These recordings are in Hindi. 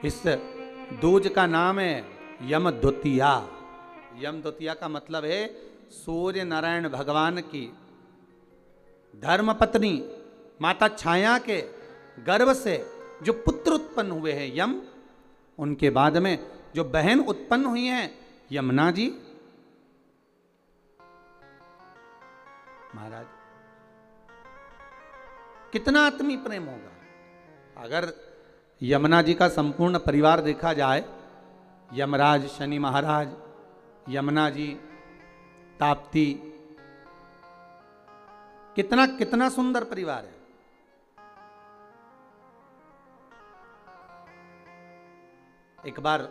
इस दूज का नाम है यम द्वितीया। यम द्वितीया का मतलब है सूर्य नारायण भगवान की धर्म पत्नी माता छाया के गर्भ से जो पुत्र उत्पन्न हुए हैं यम, उनके बाद में जो बहन उत्पन्न हुई हैं यमुना जी। महाराज कितना आत्मीय प्रेम होगा अगर यमुना जी का संपूर्ण परिवार देखा जाए, यमराज, शनि महाराज, यमुना जी, ताप्ती, कितना कितना सुंदर परिवार है। एक बार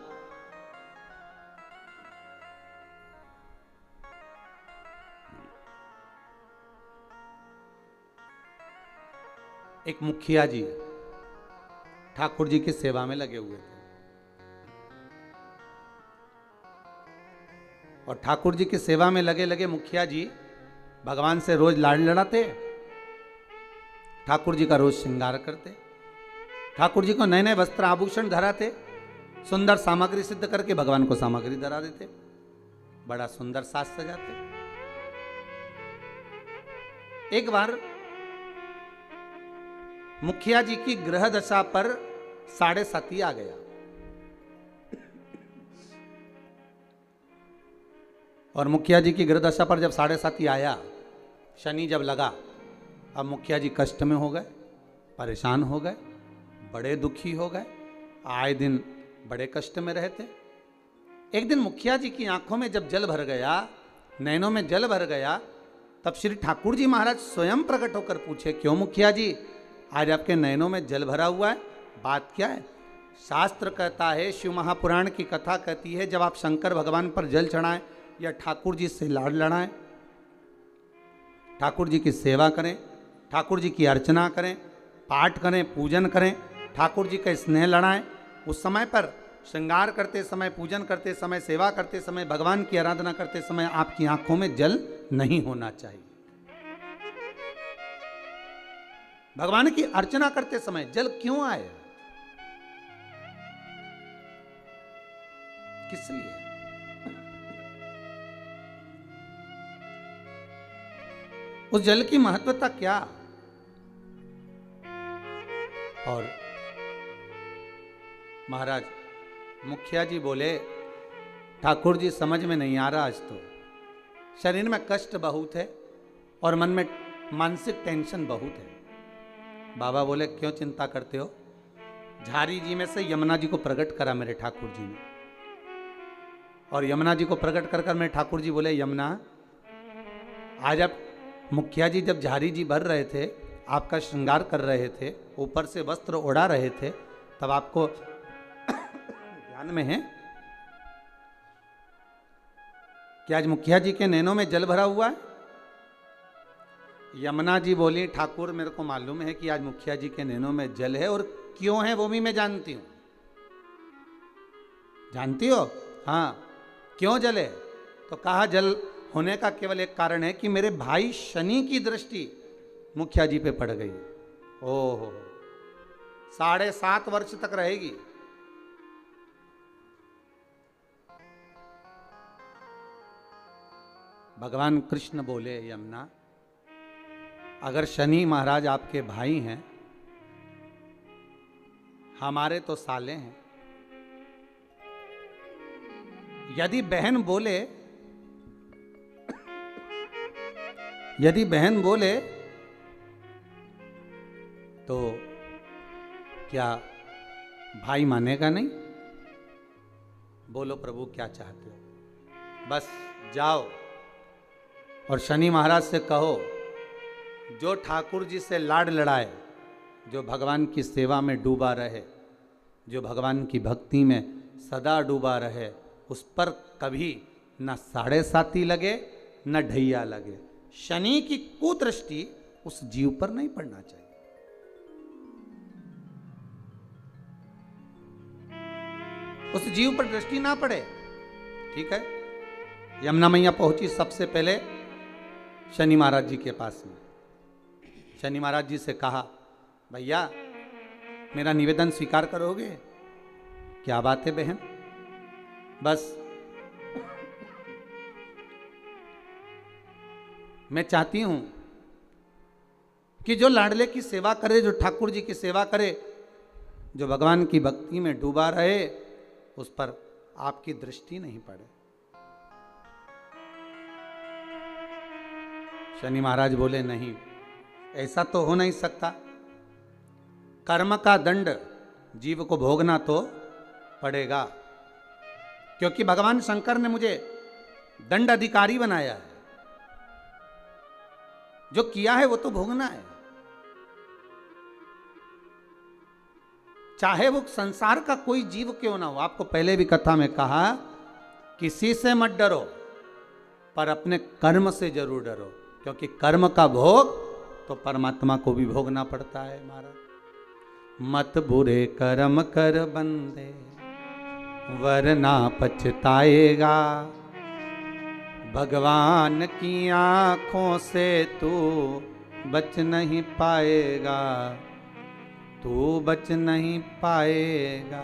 एक मुखिया जी ठाकुर जी की सेवा में लगे हुए थे और ठाकुर जी की सेवा में लगे लगे मुखिया जी भगवान से रोज लाड़ लड़ाते, ठाकुर जी का रोज श्रृंगार करते, ठाकुर जी को नए नए वस्त्र आभूषण धराते, सुंदर सामग्री सिद्ध करके भगवान को सामग्री धरा देते, बड़ा सुंदर साज सजाते। एक बार मुखिया जी की ग्रह दशा पर 7.5 आ गया और मुखिया जी की ग्रह दशा पर जब 7.5 आया, शनि जब लगा, अब मुखिया जी कष्ट में हो गए, परेशान हो गए, बड़े दुखी हो गए, आए दिन बड़े कष्ट में रहते। एक दिन मुखिया जी की आंखों में जब जल भर गया, नैनों में जल भर गया, तब श्री ठाकुर जी महाराज स्वयं प्रकट होकर पूछे, क्यों मुखिया जी आज आपके नैनों में जल भरा हुआ है, बात क्या है? शास्त्र कहता है, शिव महापुराण की कथा कहती है, जब आप शंकर भगवान पर जल चढ़ाएं या ठाकुर जी से लाड़ लड़ाएं, ठाकुर जी की सेवा करें, ठाकुर जी की अर्चना करें, पाठ करें, पूजन करें, ठाकुर जी का स्नेह लड़ाएं, उस समय पर श्रृंगार करते समय, पूजन करते समय, सेवा करते समय, भगवान की आराधना करते समय आपकी आंखों में जल नहीं होना चाहिए। भगवान की अर्चना करते समय जल क्यों आए, किस लिए? उस जल की महत्वता क्या? और महाराज मुखिया जी बोले, ठाकुर जी समझ में नहीं आ रहा, आज तो शरीर में कष्ट बहुत है और मन में मानसिक टेंशन बहुत है। बाबा बोले, क्यों चिंता करते हो? झारी जी में से यमुना जी को प्रकट करा मेरे ठाकुर जी ने, और यमुना जी को प्रकट कर मेरे ठाकुर जी बोले, यमुना आज आप मुखिया जी जब झारी जी भर रहे थे, आपका श्रृंगार कर रहे थे, ऊपर से वस्त्र ओढ़ा रहे थे, तब आपको ध्यान में है कि आज मुखिया जी के नैनों में जल भरा हुआ है? यमुना जी बोली, ठाकुर मेरे को मालूम है कि आज मुखिया जी के नैनों में जल है, और क्यों है वो भी मैं जानती हूं। जानती हो? हाँ, क्यों जल है? तो कहा, जल होने का केवल एक कारण है कि मेरे भाई शनि की दृष्टि मुखिया जी पे पड़ गई। ओहो, 7.5 वर्ष तक रहेगी। भगवान कृष्ण बोले, यमुना अगर शनि महाराज आपके भाई हैं, हमारे तो साले हैं, यदि बहन बोले तो क्या भाई मानेगा नहीं? बोलो प्रभु क्या चाहते हो? बस जाओ और शनि महाराज से कहो, जो ठाकुर जी से लाड़ लड़ाए, जो भगवान की सेवा में डूबा रहे, जो भगवान की भक्ति में सदा डूबा रहे, उस पर कभी न 7.5 लगे न ढैया लगे। शनि की कुदृष्टि उस जीव पर नहीं पड़ना चाहिए। उस जीव पर दृष्टि ना पड़े, ठीक है? यमुना मैया पहुंची सबसे पहले शनि महाराज जी के पास में। शनि महाराज जी से कहा, भैया मेरा निवेदन स्वीकार करोगे? क्या बात है बहन। बस मैं चाहती हूं कि जो लाडले की सेवा करे, जो ठाकुर जी की सेवा करे, जो भगवान की भक्ति में डूबा रहे, उस पर आपकी दृष्टि नहीं पड़े। शनि महाराज बोले नहीं, ऐसा तो हो नहीं सकता। कर्म का दंड जीव को भोगना तो पड़ेगा, क्योंकि भगवान शंकर ने मुझे दंड अधिकारी बनाया है। जो किया है वो तो भोगना है, चाहे वो संसार का कोई जीव क्यों ना हो। आपको पहले भी कथा में कहा, किसी से मत डरो, पर अपने कर्म से जरूर डरो, क्योंकि कर्म का भोग तो परमात्मा को भी भोगना पड़ता है। महाराज मत बुरे कर्म कर बंदे, वरना पछताएगा। भगवान की आंखों से तू बच नहीं पाएगा, तू बच नहीं पाएगा।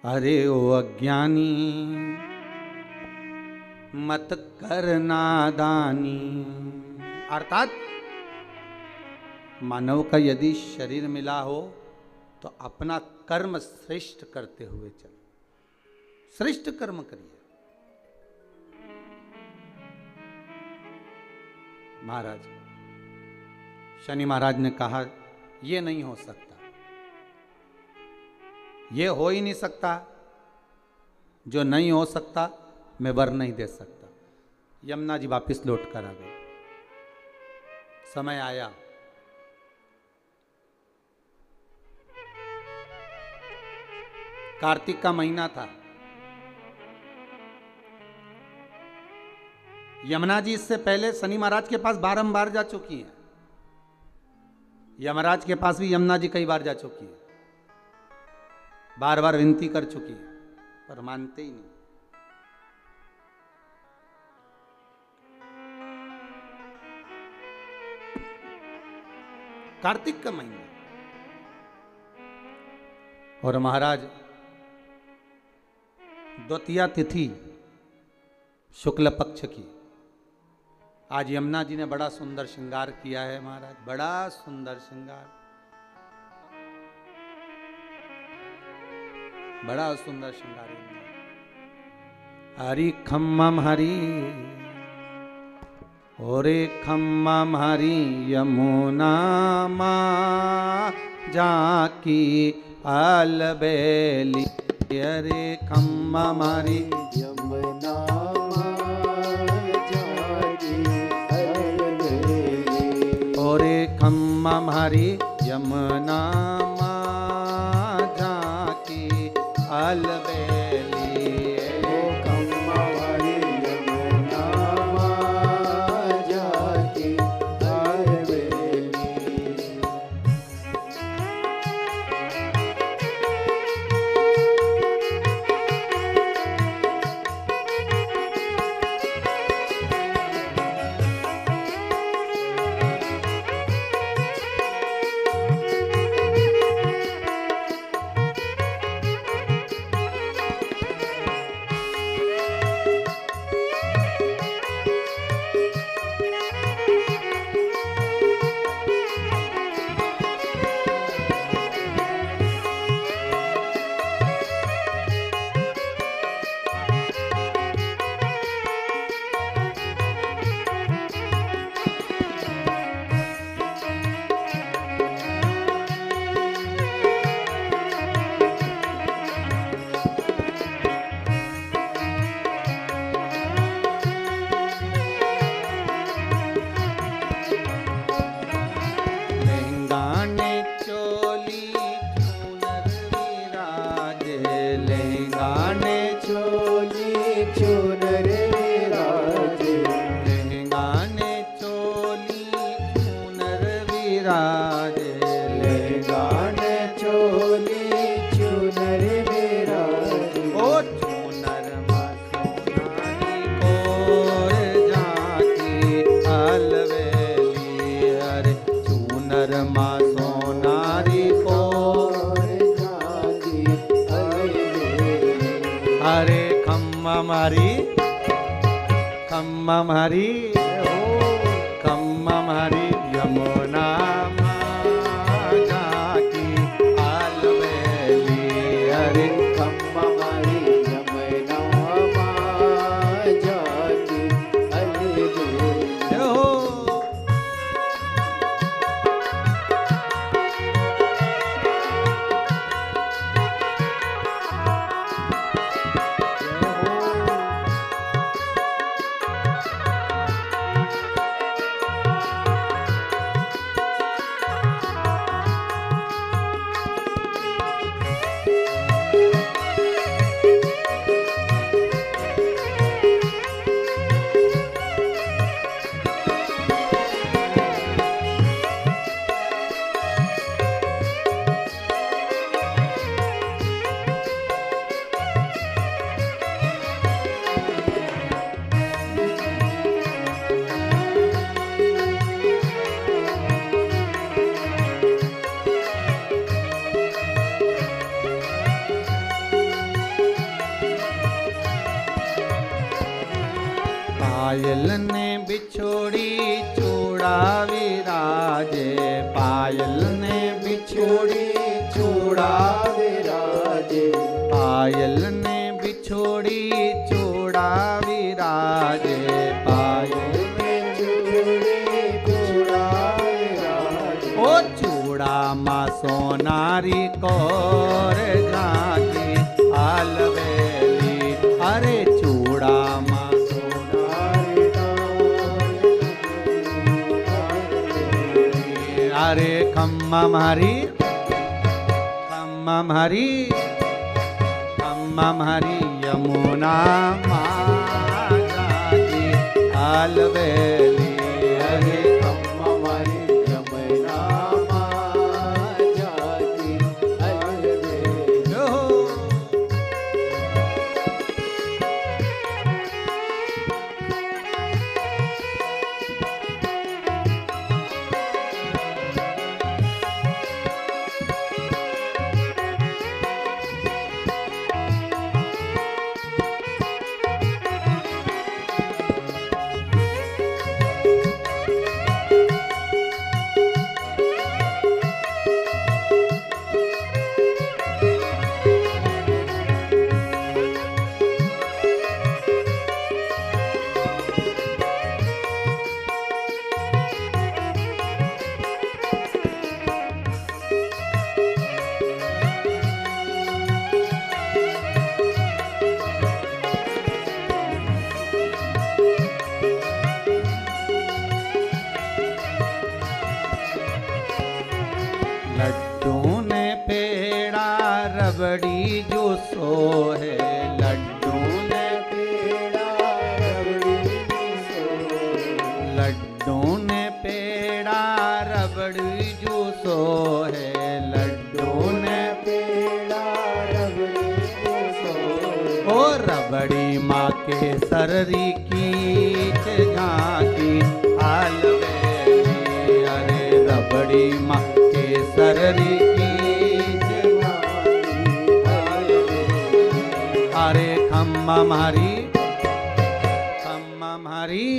अरे ओ अज्ञानी मत कर नादानी। अर्थात मानव का यदि शरीर मिला हो तो अपना कर्म श्रेष्ठ करते हुए चलो, श्रेष्ठ कर्म करिए। महाराज शनि महाराज ने कहा यह नहीं हो सकता, ये हो ही नहीं सकता। जो नहीं हो सकता मैं वर नहीं दे सकता। यमुना जी वापिस लौट कर आ गए। समय आया, कार्तिक का महीना था। यमुना जी इससे पहले शनि महाराज के पास बारंबार जा चुकी हैं। यमराज के पास भी यमुना जी कई बार जा चुकी है, बार बार विनती कर चुकी है, पर मानते ही नहीं। कार्तिक का महीना और महाराज द्वितीया तिथि शुक्ल पक्ष की। आज यमुना जी ने बड़ा सुंदर श्रृंगार किया है महाराज, बड़ा सुंदर श्रृंगार, बड़ा सुंदर श्रृंगार। हरि खम्मम हरि ओरे खम्मम हरि यमुना माँ जाकी अलबेली। अरे खम्मम हरि यमुना जाकी अलबेली। ओरे खम्मम हरि यमुना माँ जाकी अलबेली। ओ खम्मा हरि यमुना जाकी अलबेली। हरी खम्मम हरी खम्मम हरी यमुना माँ जाकी अलवेली हरी खम्ममारी यमुना माँ जाकी अलवेली। हो पायल ने बिछोड़ी चूड़ा विराजे पायल ने बिछोड़ी चूड़ा विराजे पायल ने बिछोड़ी चूड़ा विराजे पायल में चूड़ी चूड़ा विराजे। ओ चूड़ा माँ सोनारी कोर झांकी अलवेली अरे चूड़ा माँ अरे खम्मम हरी खम्मम हरी खम्मम हरी यमुना माँ जाकी अलवेली हरे खम्ममारी यमुना माँ जाकी अलवेली। हो लड्डू ने पेड़ा रबड़ी जो सो है लड्डू ने पेड़ा रबड़ी सो लड्डू ने पेड़ा रबड़ी जो सो है लड्डू ने पेड़ा रबड़ी सो ओ रबड़ी माँ के सररी की झांकी अलवेली अरे रबड़ी माँ के सररी की अरे खम्मम हरी खम्मम हरी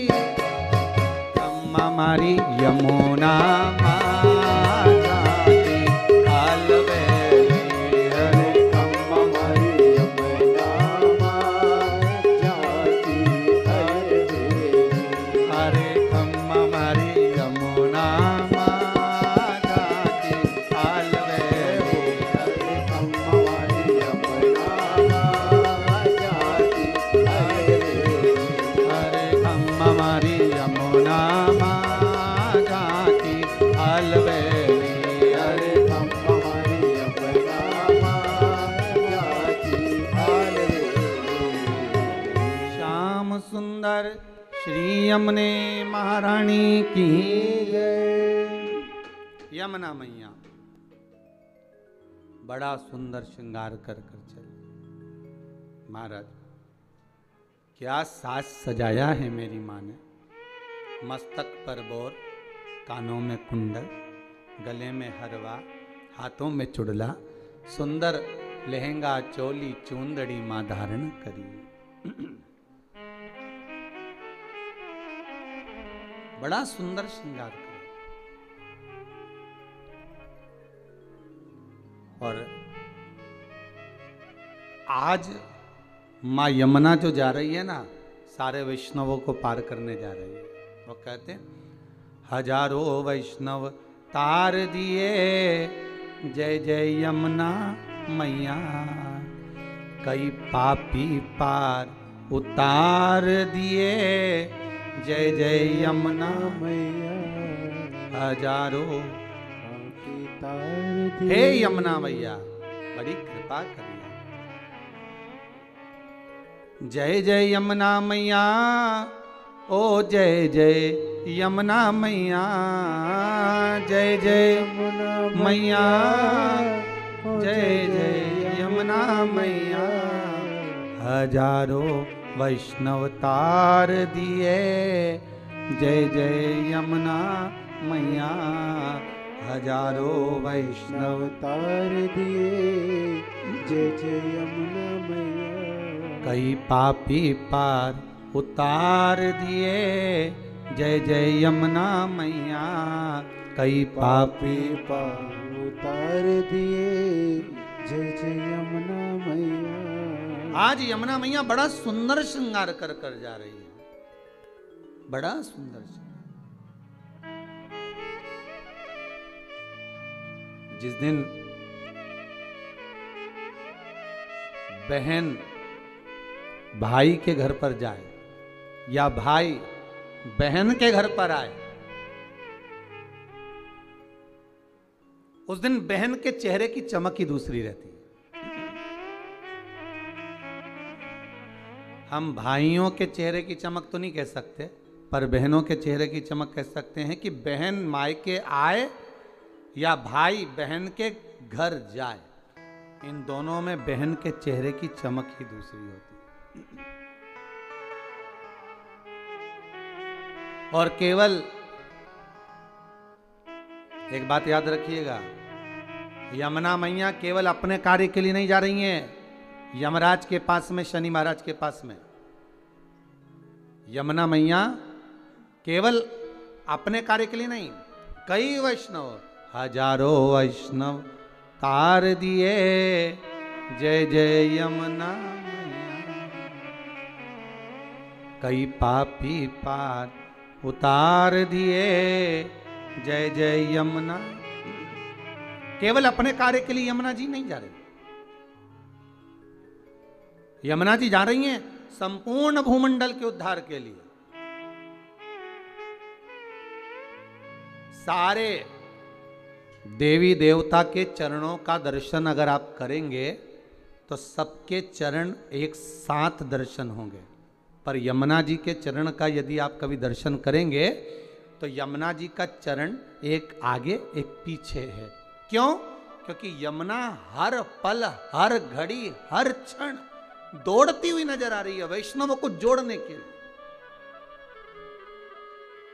खम्मम हरी यमुना माँ जाकी अलवेली हरे खम्ममारी यमुना माँ जाकी अलवेली। हरे खम्मम हरी यमुना माँ जाकी अलवेली हरे खम्ममारी यमुना माँ जाकी अलवेली। हरे खम्मम हरी यमुना माँ जाकी अलवेली हरे खम्ममारी यमुना माँ जाकी अलवेली। श्याम सुंदर श्री यमुने महारानी की यमुना मैया बड़ा सुंदर श्रृंगार कर कर चले। महाराज क्या साज सजाया है मेरी माँ ने, मस्तक पर बोर, कानों में कुंडल, गले में हरवा, हाथों में चुड़ला, सुंदर लहंगा चोली चूंदड़ी माँ धारण करी। बड़ा सुंदर श्रृंगार करे। और आज माँ यमुना जो जा रही है ना, सारे वैष्णवों को पार करने जा रही है। वो कहते हैं हजारों वैष्णव तार दिए, जय जय यमुना मैया, कई पापी पार उतार दिए, जय जय यमुना मैया हजारों। तार हे यमुना मैया बड़ी कृपा करिए। जय जय यमुना मैया, ओ जय जय यमुना मैया, जय जय मैया, जय जय यमुना मैया, हजारों वैष्णव तार दिए, जय जय यमुना मैया, हजारों वैष्णव तार दिए, जय जय यमुना मैया, कई पापी पार उतार दिए, जय जय यमुना मैया, कई पापी पार उतार दिए, जय जय यमुना मैया। आज यमुना मैया बड़ा सुंदर श्रृंगार कर कर जा रही है, बड़ा सुंदर श्रृंगार। जिस दिन बहन भाई के घर पर जाए या भाई बहन के घर पर आए, उस दिन बहन के चेहरे की चमक ही दूसरी रहती है। हम भाइयों के चेहरे की चमक तो नहीं कह सकते, पर बहनों के चेहरे की चमक कह सकते हैं कि बहन मायके आए या भाई बहन के घर जाए, इन दोनों में बहन के चेहरे की चमक ही दूसरी होती है। और केवल एक बात याद रखिएगा, यमुना मैया केवल अपने कार्य के लिए नहीं जा रही हैं यमराज के पास में, शनि महाराज के पास में। यमुना मैया केवल अपने कार्य के लिए नहीं, कई वैष्णव, हजारों वैष्णव तार दिए, जय जय यमुना मैया, कई पापी पार उतार दिए, जय जय यमुना। केवल अपने कार्य के लिए यमुना जी नहीं जा रही, यमुना जी जा रही हैं संपूर्ण भूमंडल के उद्धार के लिए। सारे देवी देवता के चरणों का दर्शन अगर आप करेंगे तो सबके चरण एक साथ दर्शन होंगे, पर यमुना जी के चरण का यदि आप कभी दर्शन करेंगे तो यमुना जी का चरण एक आगे एक पीछे है। क्यों? क्योंकि यमुना हर पल, हर घड़ी, हर क्षण दौड़ती हुई नजर आ रही है वैष्णवों को जोड़ने के लिए,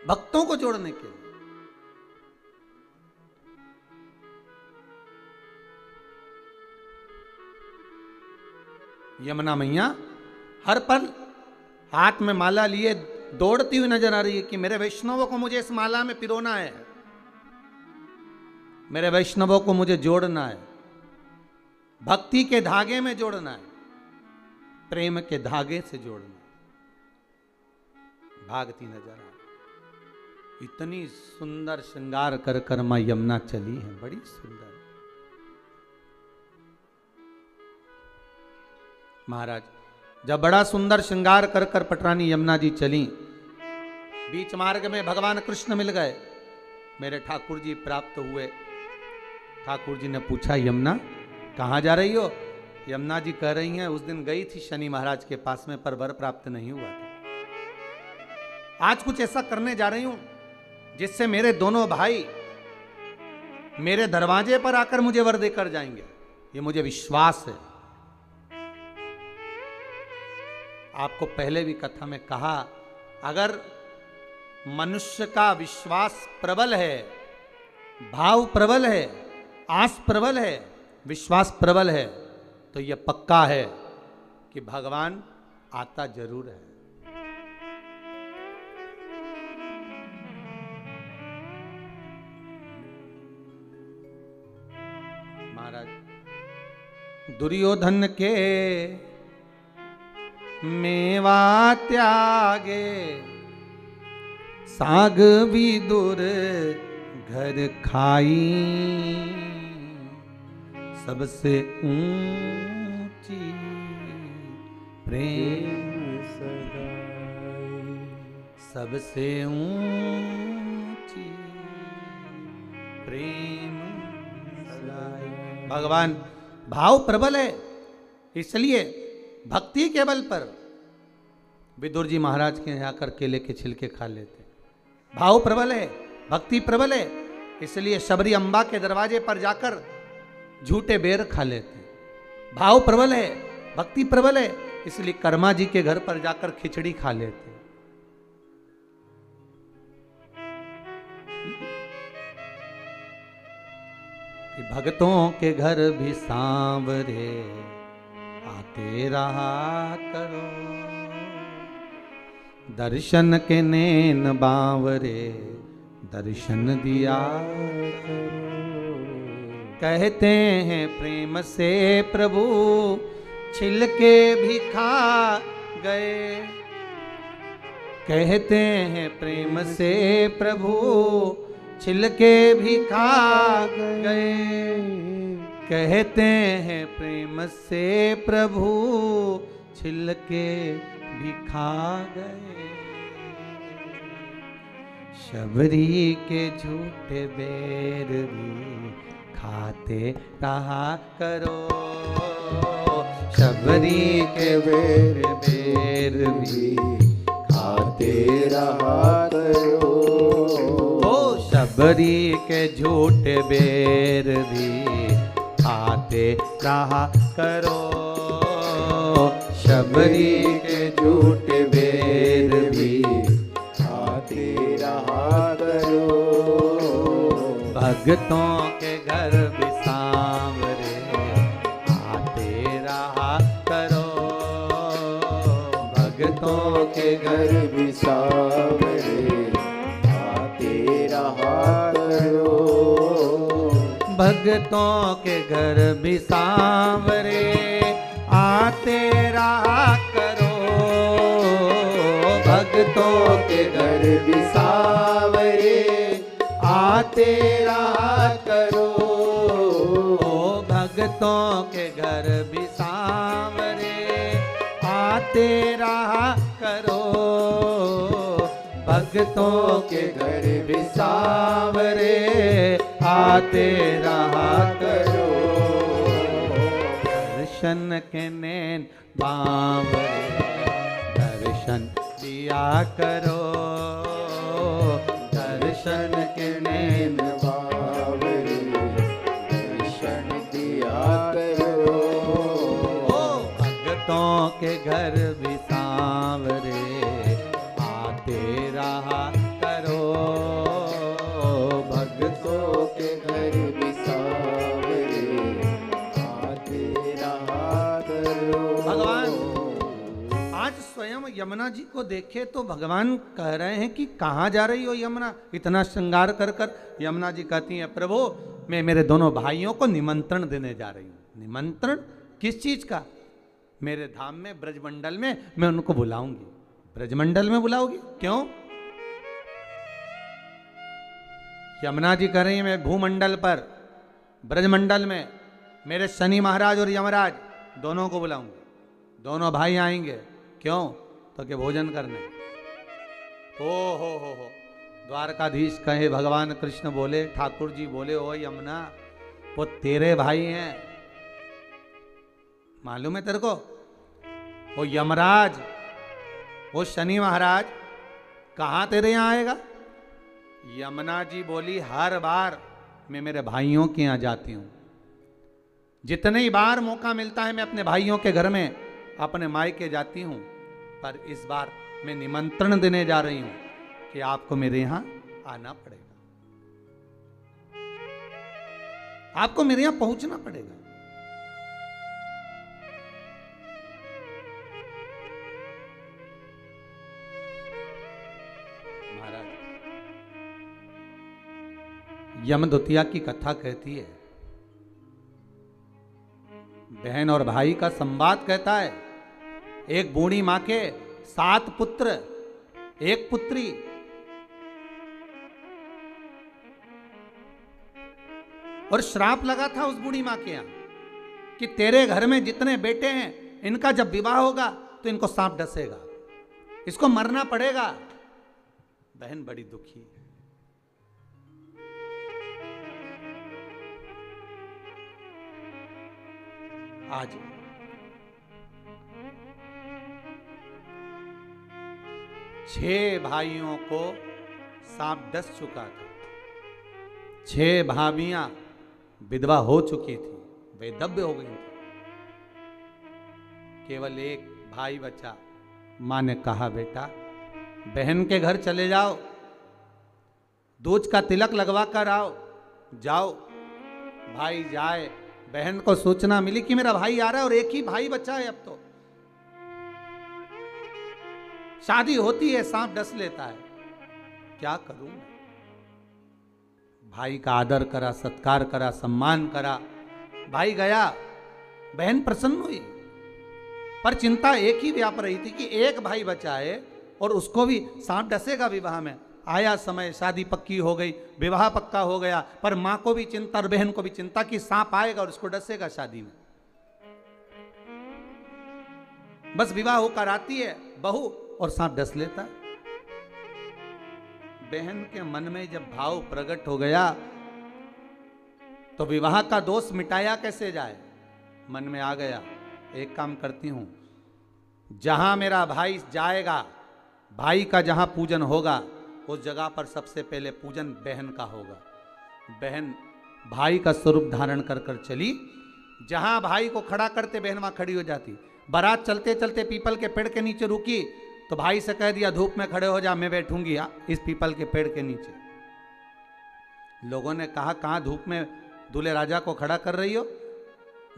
भक्तों को जोड़ने के लिए। यमुना मैया हर पल हाथ में माला लिए दौड़ती हुई नजर आ रही है कि मेरे वैष्णवों को मुझे इस माला में पिरोना है, मेरे वैष्णवों को मुझे जोड़ना है, भक्ति के धागे में जोड़ना है, प्रेम के धागे से जोड़ना है। भागती नजर आ रही, इतनी सुंदर श्रृंगार कर कर मां यमुना चली है, बड़ी सुंदर। महाराज जब बड़ा सुंदर श्रृंगार कर कर पटरानी यमुना जी चली, बीच मार्ग में भगवान कृष्ण मिल गए, मेरे ठाकुर जी प्राप्त हुए। ठाकुर जी ने पूछा यमुना कहाँ जा रही हो? यमुना जी कह रही हैं उस दिन गई थी शनि महाराज के पास में, पर वर प्राप्त नहीं हुआ था। आज कुछ ऐसा करने जा रही हूं जिससे मेरे दोनों भाई मेरे दरवाजे पर आकर मुझे वर देकर जाएंगे, ये मुझे विश्वास है। आपको पहले भी कथा में कहा, अगर मनुष्य का विश्वास प्रबल है, भाव प्रबल है, आस प्रबल है, विश्वास प्रबल है, तो यह पक्का है कि भगवान आता जरूर है। दुर्योधन के मेवा त्यागे, साग विदुर घर खाई, सबसे ऊंची प्रेम सगाई, सबसे ऊंची प्रेम सगाई। भगवान भाव प्रबल है, इसलिए भक्ति के बल पर विदुर जी महाराज के यहाँ आकर केले के छिलके खा लेते। भाव प्रबल है, भक्ति प्रबल है, इसलिए शबरी अम्बा के दरवाजे पर जाकर झूठे बेर खा लेते। भाव प्रबल है, भक्ति प्रबल है, इसलिए कर्मा जी के घर पर जाकर खिचड़ी खा लेते। कि भक्तों के घर भी सांवरे आते रहा करो, दर्शन के नैन बावरे दर्शन दिया करो। कहते हैं प्रेम से प्रभु छिलके भी खा गए, कहते हैं प्रेम से प्रभु छिलके भी खा गए, कहते हैं प्रेम से प्रभु छिलके भी खा गए। शबरी के झूठे बेर भी खाते रहा करो, शबरी के बेर भी खाते रहा करो। शबरी के झूठे बेर भी खाते रहा करो, शबरी के झूठे बेर भी खाते रहा करो। भक्तों के घर भी सांवरे आते रहा करो, भक्तों के घर भी सांवरे आते रहा करो। भक्तों के घर भी सांवरे आते रहा करो, भक्तों के घर भी सांवरे आते रहा करो, भक्तों के घर भी सांवरे आते रहा करो, भक्तों के घर भी सांवरे आते रहा करो। दर्शन के नैन बावरे दर्शन दिया करो, दर्शन के नैन बावरे दर्शन दिया करो। भक्तों के घर भी सांवरे आते रहा करो, भक्तों के घर भी सांवरे आते रहा करो। भगवान आज स्वयं यमुना जी को देखे तो भगवान कह रहे हैं कि कहाँ जा रही हो यमुना, इतना श्रृंगार कर कर। यमुना जी कहती हैं प्रभु मैं मेरे दोनों भाइयों को निमंत्रण देने जा रही हूँ। निमंत्रण किस चीज का? मेरे धाम में ब्रजमंडल में मैं उनको बुलाऊंगी। ब्रजमंडल में बुलाओगी? क्यों? यमुना जी कह रही है मैं भूमंडल पर ब्रजमंडल में मेरे शनि महाराज और यमराज दोनों को बुलाऊंगी। दोनों भाई आएंगे। क्यों? तो के भोजन करने। हो द्वारकाधीश कहे, भगवान कृष्ण बोले, ठाकुर जी बोले, ओ यमुना वो तेरे भाई हैं, मालूम है तेरे को? वो यमराज, वो शनि महाराज कहाँ तेरे यहाँ आएगा? यमुना जी बोली हर बार मैं मेरे भाइयों के यहाँ जाती हूँ। जितने ही बार मौका मिलता है मैं अपने भाइयों के घर में अपने मायके जाती हूँ, पर इस बार मैं निमंत्रण देने जा रही हूँ कि आपको मेरे यहाँ आना पड़ेगा, आपको मेरे यहाँ पहुंचना पड़ेगा। महाराज यमदूतिया की कथा कहती है बहन और भाई का संवाद कहता है। एक बूढ़ी मां के 7 पुत्र, 1 पुत्री। और श्राप लगा था उस बूढ़ी मां के यहां कि तेरे घर में जितने बेटे हैं, इनका जब विवाह होगा तो इनको सांप डसेगा, इसको मरना पड़ेगा। बहन बड़ी दुखी है। आज 6 भाइयों को सांप डस चुका था। 6 भाभियां विधवा हो चुकी थी, वैधव्य हो गई थी। केवल एक भाई बचा। मां ने कहा, बेटा बहन के घर चले जाओ, दूज का तिलक लगवा कर आओ। जाओ। भाई जाए। बहन को सूचना मिली कि मेरा भाई आ रहा है और एक ही भाई बचा है। अब तो शादी होती है, सांप डस लेता है। क्या करूं मैं? भाई का आदर करा, सत्कार करा, सम्मान करा। भाई गया, बहन प्रसन्न हुई, पर चिंता एक ही व्याप रही थी कि एक भाई बचा है और उसको भी सांप डसेगा विवाह में। आया समय, शादी पक्की हो गई, विवाह पक्का हो गया, पर मां को भी चिंता और बहन को भी चिंता कि सांप आएगा और उसको डसेगा शादी में। बस विवाह होकर आती है बहू और सांप डस लेता। बहन के मन में जब भाव प्रकट हो गया तो विवाह का दोष मिटाया कैसे जाए, मन में आ गया, एक काम करती हूं, जहां मेरा भाई जाएगा, भाई का जहां पूजन होगा, उस जगह पर सबसे पहले पूजन बहन का होगा। बहन भाई का स्वरूप धारण कर कर चली। जहां भाई को खड़ा करते बहन वहां खड़ी हो जाती। बारात चलते चलते पीपल के पेड़ के नीचे रुकी तो भाई से कह दिया, धूप में खड़े हो जा, मैं बैठूंगी इस पीपल के पेड़ के नीचे। लोगों ने कहा, कहां धूप में दूल्हे राजा को खड़ा कर रही हो?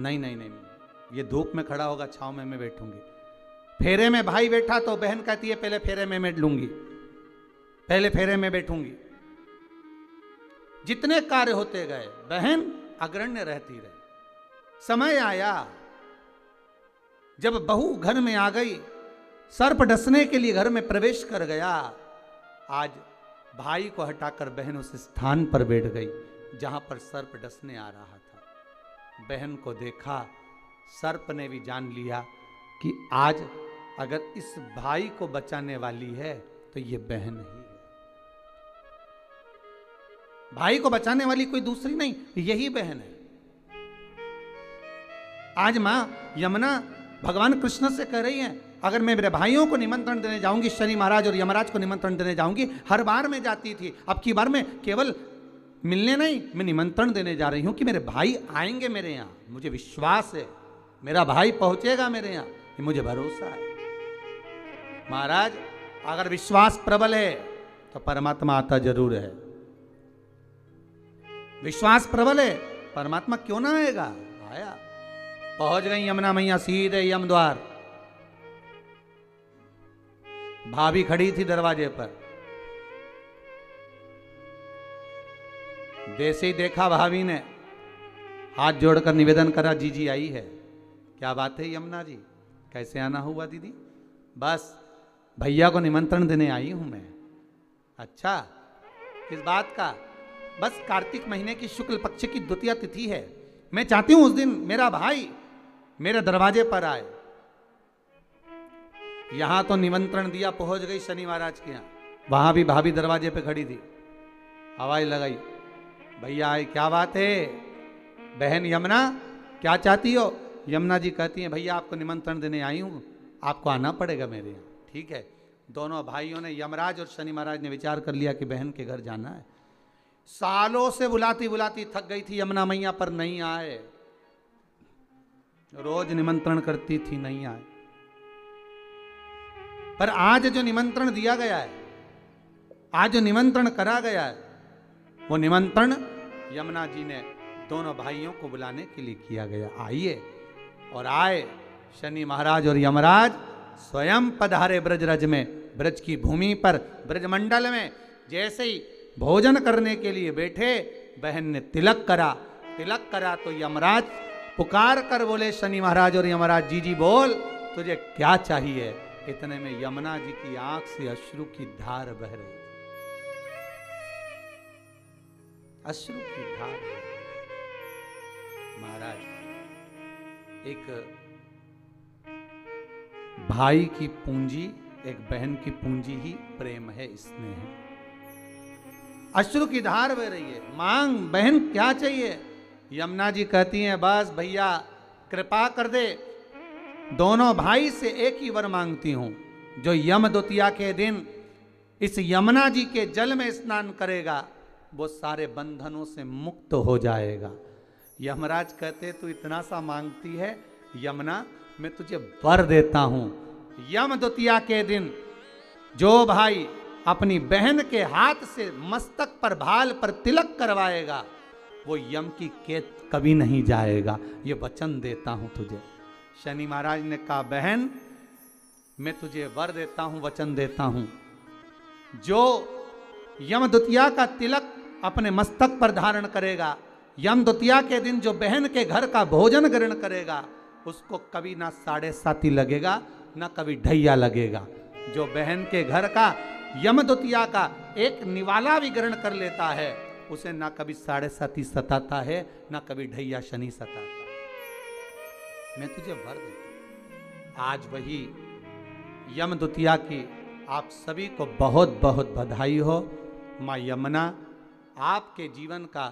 नहीं नहीं नहीं, ये धूप में खड़ा होगा, छांव में मैं बैठूंगी। फेरे में भाई बैठा तो बहन कहती है, पहले फेरे में मैं लूंगी, पहले फेरे में बैठूंगी। जितने कार्य होते गए बहन अग्रण्य रहती रही। समय आया जब बहू घर में आ गई, सर्प डसने के लिए घर में प्रवेश कर गया। आज भाई को हटाकर बहन उस स्थान पर बैठ गई जहां पर सर्प डसने आ रहा था। बहन को देखा, सर्प ने भी जान लिया कि आज अगर इस भाई को बचाने वाली है तो ये बहन ही है। भाई को बचाने वाली कोई दूसरी नहीं, यही बहन है। आज मां यमुना भगवान कृष्ण से कह रही है, अगर मैं मेरे भाइयों को निमंत्रण देने जाऊंगी, शनि महाराज और यमराज को निमंत्रण देने जाऊंगी, हर बार मैं जाती थी, अब की बार मैं केवल मिलने नहीं, मैं निमंत्रण देने जा रही हूं कि मेरे भाई आएंगे मेरे यहां। मुझे विश्वास है मेरा भाई पहुंचेगा मेरे यहां, ये मुझे भरोसा है। महाराज अगर विश्वास प्रबल है तो परमात्मा आता जरूर है। विश्वास प्रबल है, परमात्मा क्यों ना आएगा? आया। पहुंच गई यमुना मैया सीधे यम द्वार। भाभी खड़ी थी दरवाजे पर। जैसे ही देखा भाभी ने हाथ जोड़कर निवेदन करा, जीजी आई है। क्या बात है यमुना जी, कैसे आना हुआ दीदी? बस भैया को निमंत्रण देने आई हूं मैं। अच्छा, किस बात का? बस कार्तिक महीने की शुक्ल पक्ष की द्वितीया तिथि है, मैं चाहती हूं उस दिन मेरा भाई मेरे दरवाजे पर आए। यहां तो निमंत्रण दिया, पहुंच गई शनि महाराज के यहां, वहां भी भाभी दरवाजे पे खड़ी थी। आवाज लगाई, भैया आए। क्या बात है बहन यमुना, क्या चाहती हो? यमुना जी कहती हैं, भैया आपको निमंत्रण देने आई हूं, आपको आना पड़ेगा मेरे यहाँ। ठीक है। दोनों भाइयों ने, यमराज और शनि महाराज ने विचार कर लिया कि बहन के घर जाना है। सालों से बुलाती बुलाती थक गई थी यमुना मैया, पर नहीं आए। रोज निमंत्रण करती थी, नहीं आए। पर आज जो निमंत्रण दिया गया है, आज जो निमंत्रण करा गया है, वो निमंत्रण यमुना जी ने दोनों भाइयों को बुलाने के लिए किया गया। आइए। और आए। शनि महाराज और यमराज स्वयं पधारे ब्रजरज में, ब्रज की भूमि पर, ब्रजमंडल में। जैसे ही भोजन करने के लिए बैठे, बहन ने तिलक करा। तिलक करा तो यमराज पुकार कर बोले शनि महाराज और यमराज जी जी बोल तुझे क्या चाहिए। इतने में यमुना जी की आंख से अश्रु की धार बह रही थी, अश्रु की धार। महाराज, एक भाई की पूंजी, एक बहन की पूंजी ही प्रेम है, स्नेह है। अश्रु की धार बह रही है। मांग बहन क्या चाहिए। यमुना जी कहती हैं बस भैया कृपा कर दे, दोनों भाई से एक ही वर मांगती हूं, जो यम द्वितीया के दिन इस यमुना जी के जल में स्नान करेगा वो सारे बंधनों से मुक्त हो जाएगा। यमराज कहते तू इतना सा मांगती है यमुना, मैं तुझे वर देता हूं। यम द्वितीया के दिन जो भाई अपनी बहन के हाथ से मस्तक पर भाल पर तिलक करवाएगा वो यम की कैद कभी नहीं जाएगा, ये वचन देता हूं तुझे। शनि महाराज ने कहा बहन मैं तुझे वर देता हूं, वचन देता हूं, जो यम द्वितीया का तिलक अपने मस्तक पर धारण करेगा, यम द्वितीया के दिन जो बहन के घर का भोजन ग्रहण करेगा उसको कभी ना 7.5 लगेगा ना कभी ढैया लगेगा। जो बहन के घर का यम द्वितीया का एक निवाला भी ग्रहण कर लेता है उसे ना कभी 7.5 सताता है ना कभी ढैया शनि सताता। मैं तुझे वर देता हूं। आज वही यम द्वितीया की आप सभी को बहुत बहुत बधाई हो। माँ यमुना आपके जीवन का